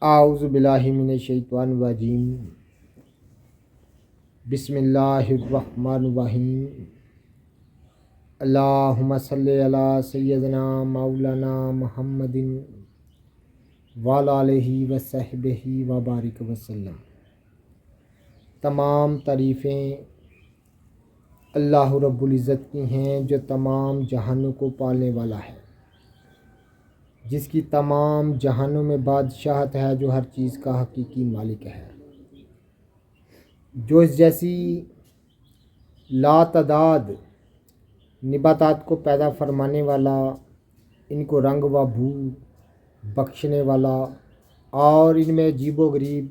اعوذ باللہ من الشیطان الرجیم بسم اللہ الرحمن الرحیم اللہم صلی علی سیدنا مولانا محمد وعلی آلہ وصحبہ وبارک وسلم۔ تمام تعریفیں اللہ رب العزت کی ہیں جو تمام جہانوں کو پالنے والا ہے، جس کی تمام جہانوں میں بادشاہت ہے، جو ہر چیز کا حقیقی مالک ہے، جو اس جیسی لا تعداد نباتات کو پیدا فرمانے والا، ان کو رنگ و بو بخشنے والا اور ان میں عجیب و غریب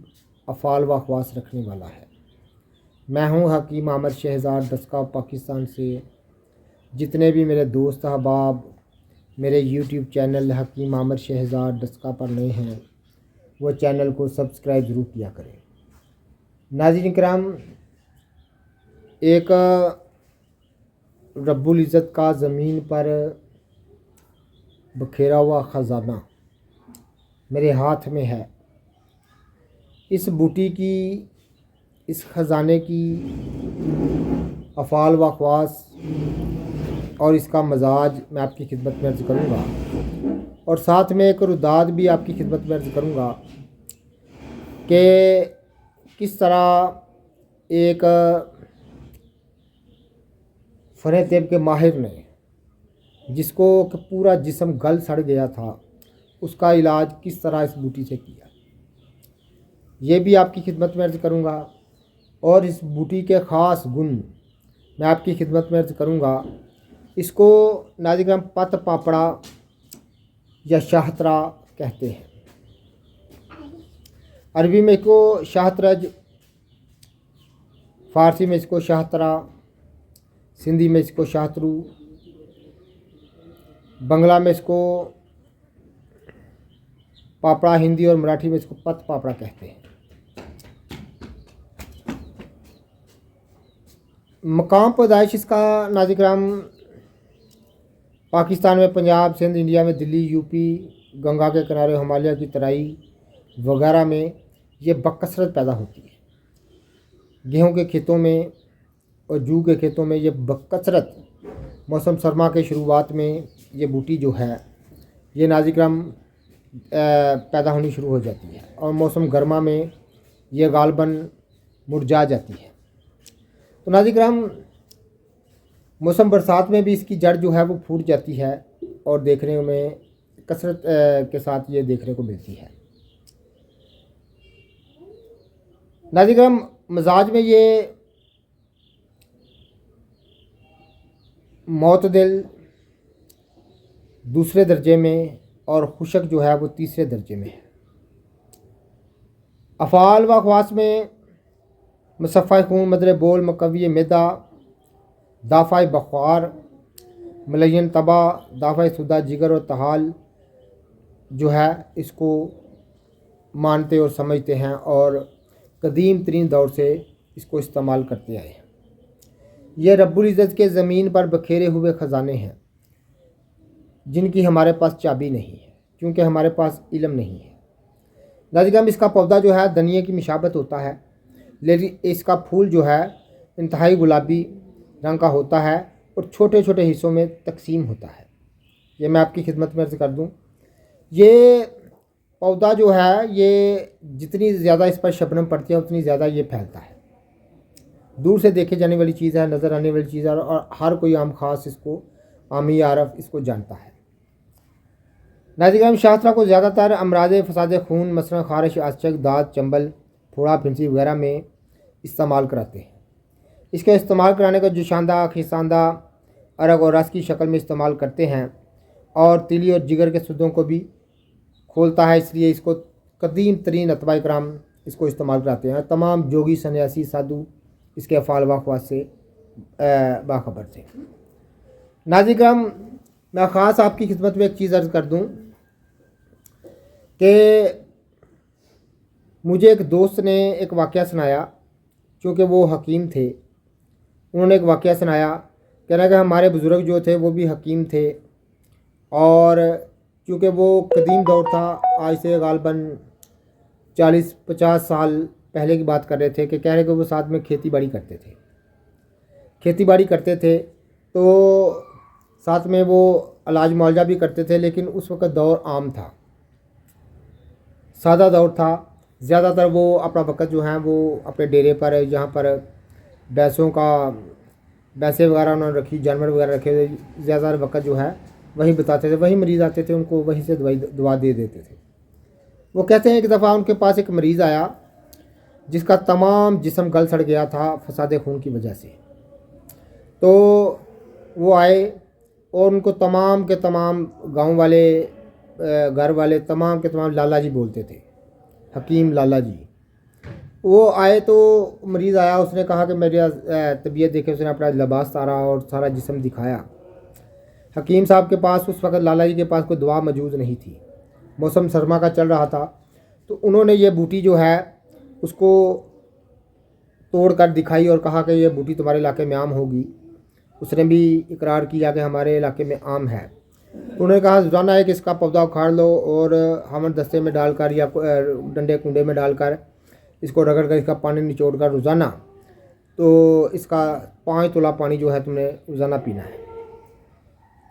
افعال و خواص رکھنے والا ہے۔ میں ہوں حکیم احمد شہزاد دسکا پاکستان سے۔ جتنے بھی میرے دوست احباب میرے یوٹیوب چینل حکیم احمد شہزاد دسکا پر نئے ہیں، وہ چینل کو سبسکرائب ضرور کیا کریں۔ ناظرین کرام، ایک رب العزت کا زمین پر بکھیرا ہوا خزانہ میرے ہاتھ میں ہے۔ اس بوٹی کی، اس خزانے کی افعال و خواص اور اس کا مزاج میں آپ کی خدمت میں عرض کروں گا، اور ساتھ میں ایک روداد بھی آپ کی خدمت میں عرض کروں گا کہ کس طرح ایک فن طب کے ماہر نے، جس کو کہ پورا جسم گل سڑ گیا تھا، اس کا علاج کس طرح اس بوٹی سے کیا، یہ بھی آپ کی خدمت میں عرض کروں گا۔ اور اس بوٹی کے خاص گن میں آپ کی خدمت میں عرض کروں گا۔ اس کو ناظرین پت پاپڑا یا شاہترہ کہتے ہیں۔ عربی میں اس کو شاہترج، فارسی میں اس کو شاہترہ، سندھی میں اس کو شاہترو، بنگلہ میں اس کو پاپڑا، ہندی اور مراٹھی میں اس کو پت پاپڑا کہتے ہیں۔ مقام پیدائش اس کا ناظرین کرام پاکستان میں پنجاب، سندھ، انڈیا میں دلی، یو پی، گنگا کے کنارے، ہمالیہ کی ترائی وغیرہ میں یہ بکثرت پیدا ہوتی ہے۔ گیہوں کے کھیتوں میں اور جو کے کھیتوں میں یہ بکثرت موسم سرما کے شروعات میں یہ بوٹی جو ہے یہ ناظرین کرام پیدا ہونی شروع ہو جاتی ہے، اور موسم گرما میں یہ غالباً مرجھا جاتی ہے۔ تو ناظرین کرام، موسم برسات میں بھی اس کی جڑ جو ہے وہ پھوٹ جاتی ہے، اور دیکھنے میں کثرت کے ساتھ یہ دیکھنے کو ملتی ہے۔ ناظرین کرام، مزاج میں یہ معتدل دوسرے درجے میں اور خشک جو ہے وہ تیسرے درجے میں ہے۔ افعال و خواص میں مصفہ خون، مدر بول، مقوی معدہ، دافع بخار، ملین طبع، دافع سودہ جگر اور تحال جو ہے اس کو مانتے اور سمجھتے ہیں، اور قدیم ترین دور سے اس کو استعمال کرتے آئے ہیں۔ یہ رب العزت کے زمین پر بکھیرے ہوئے خزانے ہیں، جن کی ہمارے پاس چابی نہیں ہے، کیونکہ ہمارے پاس علم نہیں ہے۔ ناظرین، اس کا پودا جو ہے دھنیے کی مشابت ہوتا ہے، لیکن اس کا پھول جو ہے انتہائی گلابی رنگ کا ہوتا ہے اور چھوٹے چھوٹے حصوں میں تقسیم ہوتا ہے۔ یہ میں آپ کی خدمت میں عرض کر دوں، یہ پودا جو ہے یہ جتنی زیادہ اس پر شبنم پڑتی ہے اتنی زیادہ یہ پھیلتا ہے۔ دور سے دیکھے جانے والی چیز ہے، نظر آنے والی چیز ہے، اور ہر کوئی عام خاص اس کو، عامی عارف اس کو جانتا ہے۔ ناظرین، شاہترہ کو زیادہ تر امراض فساد خون مثلا خارش، آسچک، داد، چنبل، پھوڑا، پھنسی وغیرہ میں استعمال کراتے ہیں۔ اس کے استعمال کرانے کا جوشاندہ، خیساندہ، ارگ اور رس کی شکل میں استعمال کرتے ہیں، اور تیلی اور جگر کے سدوں کو بھی کھولتا ہے، اس لیے اس کو قدیم ترین اتباع کرام اس کو استعمال کراتے ہیں۔ تمام جوگی، سنیاسی، سادھو اس کے افعال و خواص سے باخبر تھے۔ ناظرین کرام، میں خاص آپ کی خدمت میں ایک چیز عرض کر دوں کہ مجھے ایک دوست نے ایک واقعہ سنایا، چونکہ وہ حکیم تھے۔ انہوں نے ایک واقعہ سنایا، کہنا کہ ہمارے بزرگ جو تھے وہ بھی حکیم تھے، اور چونکہ وہ قدیم دور تھا، آج سے غالباً 40-50 سال پہلے کی بات کر رہے تھے کہ کہہ رہے کہ وہ ساتھ میں کھیتی باڑی کرتے تھے تو ساتھ میں وہ علاج معالجہ بھی کرتے تھے، لیکن اس وقت دور عام تھا، سادہ دور تھا۔ زیادہ تر وہ اپنا وقت جو ہیں وہ اپنے ڈیرے پر، جہاں پر بھینسیں وغیرہ انہوں نے رکھی، جانور وغیرہ رکھے ہوئے، زیادہ تر وقت جو ہے وہی بتاتے تھے، وہی مریض آتے تھے ان کو وہیں سے دوا دے دیتے تھے۔ وہ کہتے ہیں ایک دفعہ ان کے پاس ایک مریض آیا جس کا تمام جسم گل سڑ گیا تھا فساد خون کی وجہ سے۔ تو وہ آئے اور ان کو تمام کے تمام گاؤں والے، گھر والے، تمام کے تمام لالا جی بولتے تھے، حکیم لالا جی۔ وہ آئے تو مریض آیا، اس نے کہا کہ میری طبیعت دیکھے، اس نے اپنا لباس اتارا اور سارا جسم دکھایا۔ حکیم صاحب کے پاس اس وقت، لالا جی کے پاس کوئی دوا موجود نہیں تھی، موسم سرما کا چل رہا تھا، تو انہوں نے یہ بوٹی جو ہے اس کو توڑ کر دکھائی اور کہا کہ یہ بوٹی تمہارے علاقے میں عام ہوگی۔ اس نے بھی اقرار کیا کہ ہمارے علاقے میں عام ہے۔ انہوں نے کہا روزانہ ایک اس کا پودا اکھاڑ لو اور ہمن دستے میں ڈال کر یا ڈنڈے کنڈے میں ڈال کر اس کو رگڑ کر اس کا پانی نچوڑ کر روزانہ، تو اس کا 5 تولہ پانی جو ہے تم نے روزانہ پینا ہے۔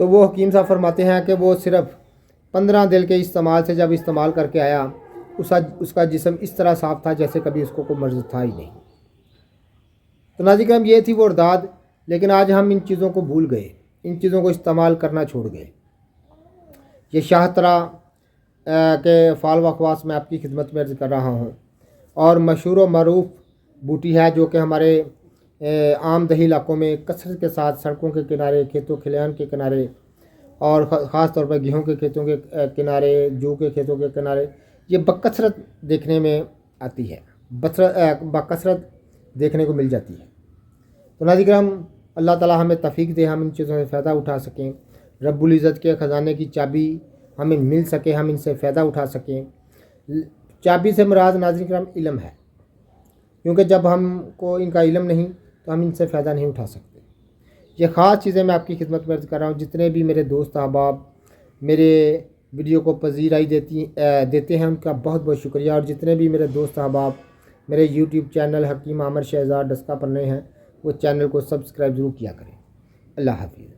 تو وہ حکیم صاحب فرماتے ہیں کہ وہ صرف 15 دن کے استعمال سے جب استعمال کر کے آیا، اس کا جسم اس طرح صاف تھا جیسے کبھی اس کو کوئی مرض تھا ہی نہیں۔ تو ناظرین کرام، یہ تھی وہ ارداد، لیکن آج ہم ان چیزوں کو بھول گئے، ان چیزوں کو استعمال کرنا چھوڑ گئے۔ یہ شاہ طرح کے فال و خواص میں آپ کی خدمت میں عرض کر رہا ہوں، اور مشہور و معروف بوٹی ہے جو کہ ہمارے عام دیہی علاقوں میں کثرت کے ساتھ سڑکوں کے کنارے، کھیتوں کھلیان کے کنارے، اور خاص طور پر گیہوں کے کھیتوں کے کنارے، جو کے کھیتوں کے کنارے یہ بکثرت دیکھنے میں آتی ہے، بکثرت دیکھنے کو مل جاتی ہے۔ تو ناظرین کرام، اللہ تعالی ہمیں توفیق دے، ہم ان چیزوں سے فائدہ اٹھا سکیں، رب العزت کے خزانے کی چابی ہمیں مل سکے، ہم ان سے فائدہ اٹھا سکیں۔ چابی سے مراد ناظرین کرام علم ہے، کیونکہ جب ہم کو ان کا علم نہیں تو ہم ان سے فائدہ نہیں اٹھا سکتے۔ یہ خاص چیزیں میں آپ کی خدمت میں عرض کر رہا ہوں۔ جتنے بھی میرے دوست احباب میرے ویڈیو کو پذیرائی دیتے ہیں ان کا بہت بہت شکریہ، اور جتنے بھی میرے دوست احباب میرے یوٹیوب چینل حکیم عامر شہزاد ڈسکا پر نئے ہیں، وہ چینل کو سبسکرائب ضرور کیا کریں۔ اللہ حافظ۔